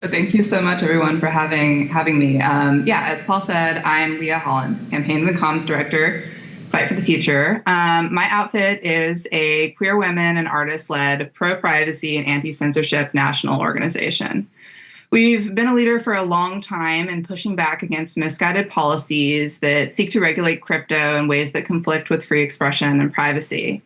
Thank you so much, everyone, for having me. As Paul said, I'm Lia Holland, Campaigns and Comms Director, Fight for the Future. My outfit is a queer women and artists-led pro-privacy and anti-censorship national organization. We've been a leader for a long time in pushing back against misguided policies that seek to regulate crypto in ways that conflict with free expression and privacy.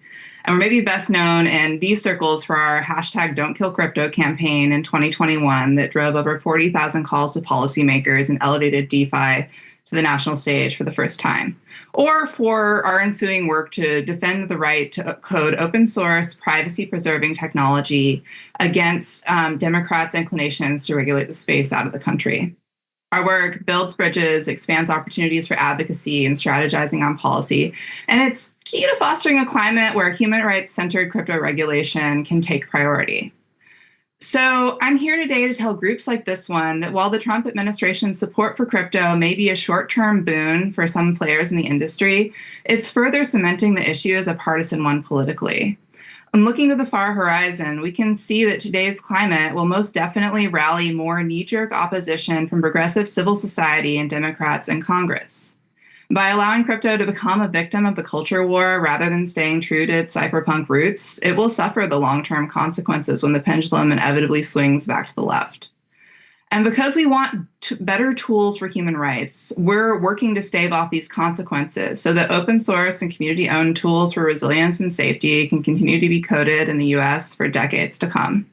And we're maybe best known in these circles for our hashtag Don't Kill Crypto campaign in 2021 that drove over 40,000 calls to policymakers and elevated DeFi to the national stage for the first time. Or for our ensuing work to defend the right to code open source, privacy-preserving technology against Democrats' inclinations to regulate the space out of the country. Our work builds bridges, expands opportunities for advocacy and strategizing on policy, and it's key to fostering a climate where human rights-centered crypto regulation can take priority. So I'm here today to tell groups like this one that while the Trump administration's support for crypto may be a short-term boon for some players in the industry, it's further cementing the issue as a partisan one politically. And looking to the far horizon, we can see that today's climate will most definitely rally more knee-jerk opposition from progressive civil society and Democrats in Congress. By allowing crypto to become a victim of the culture war rather than staying true to its cypherpunk roots, it will suffer the long-term consequences when the pendulum inevitably swings back to the left. And because we want better tools for human rights, we're working to stave off these consequences so that open source and community-owned tools for resilience and safety can continue to be coded in the US for decades to come.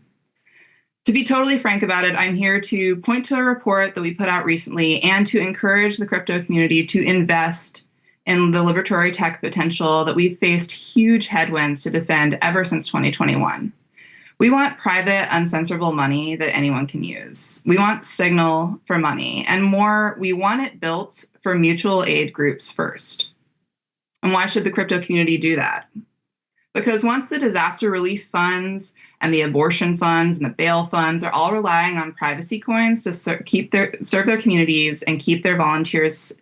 To be totally frank about it, I'm here to point to a report that we put out recently and to encourage the crypto community to invest in the liberatory tech potential that we've faced huge headwinds to defend ever since 2021. We want private, uncensorable money that anyone can use. We want Signal for money, and more, we want it built for mutual aid groups first. And why should the crypto community do that? Because once the disaster relief funds and the abortion funds and the bail funds are all relying on privacy coins to serve their communities and keep their volunteers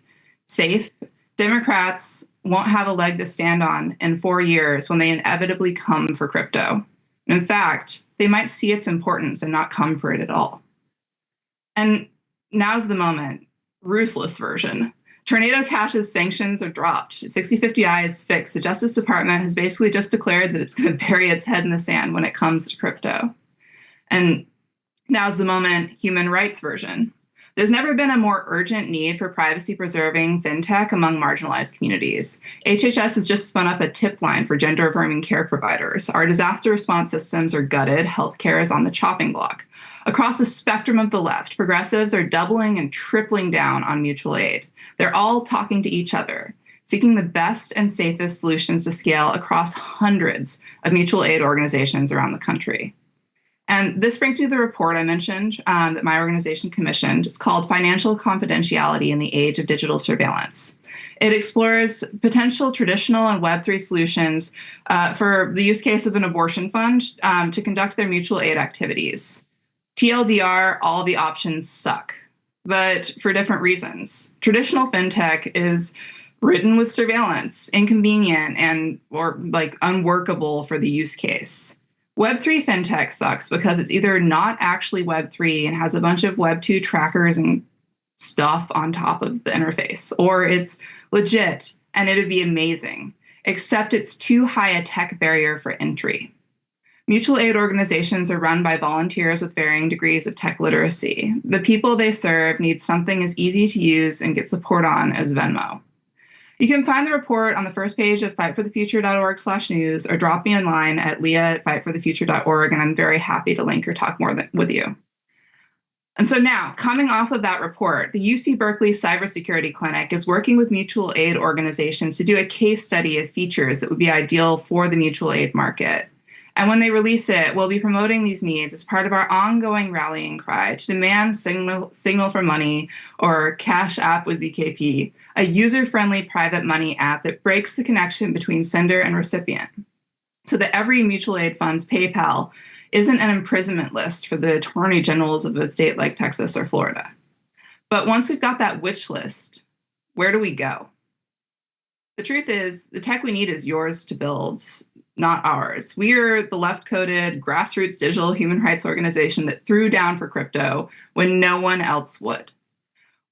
safe, Democrats won't have a leg to stand on in 4 years when they inevitably come for crypto. In fact, they might see its importance and not come for it at all. And now's the moment. Ruthless version. Tornado Cash's sanctions are dropped. 6050I is fixed. The Justice Department has basically just declared that it's going to bury its head in the sand when it comes to crypto. And now's the moment. Human rights version. There's never been a more urgent need for privacy-preserving fintech among marginalized communities. HHS has just spun up a tip line for gender-affirming care providers. Our disaster response systems are gutted. Healthcare is on the chopping block. Across the spectrum of the left, progressives are doubling and tripling down on mutual aid. They're all talking to each other, seeking the best and safest solutions to scale across hundreds of mutual aid organizations around the country. And this brings me to the report I mentioned that my organization commissioned. It's called Financial Confidentiality in the Age of Digital Surveillance. It explores potential traditional and Web3 solutions for the use case of an abortion fund to conduct their mutual aid activities. TLDR, all the options suck, but for different reasons. Traditional fintech is written with surveillance, inconvenient, and unworkable for the use case. Web3 fintech sucks because it's either not actually Web3 and has a bunch of Web2 trackers and stuff on top of the interface, or it's legit and it'd be amazing, except it's too high a tech barrier for entry. Mutual aid organizations are run by volunteers with varying degrees of tech literacy. The people they serve need something as easy to use and get support on as Venmo. You can find the report on the first page of fightforthefuture.org/news or drop me a line at leah@fightforthefuture.org, and I'm very happy to link or talk more with you. And so now, coming off of that report, the UC Berkeley Cybersecurity Clinic is working with mutual aid organizations to do a case study of features that would be ideal for the mutual aid market. And when they release it, we'll be promoting these needs as part of our ongoing rallying cry to demand Signal for Money, or Cash App with ZKP, a user-friendly private money app that breaks the connection between sender and recipient, so that every mutual aid fund's PayPal isn't an imprisonment list for the attorney generals of a state like Texas or Florida. But once we've got that wish list, where do we go? The truth is, the tech we need is yours to build, not ours. We are the left-coded, grassroots digital human rights organization that threw down for crypto when no one else would.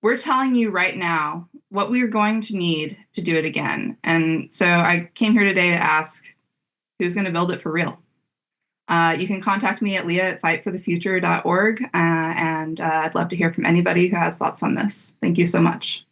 We're telling you right now what we are going to need to do it again. And so I came here today to ask, who's going to build it for real? You can contact me at leah@fightforthefuture.org, and I'd love to hear from anybody who has thoughts on this. Thank you so much.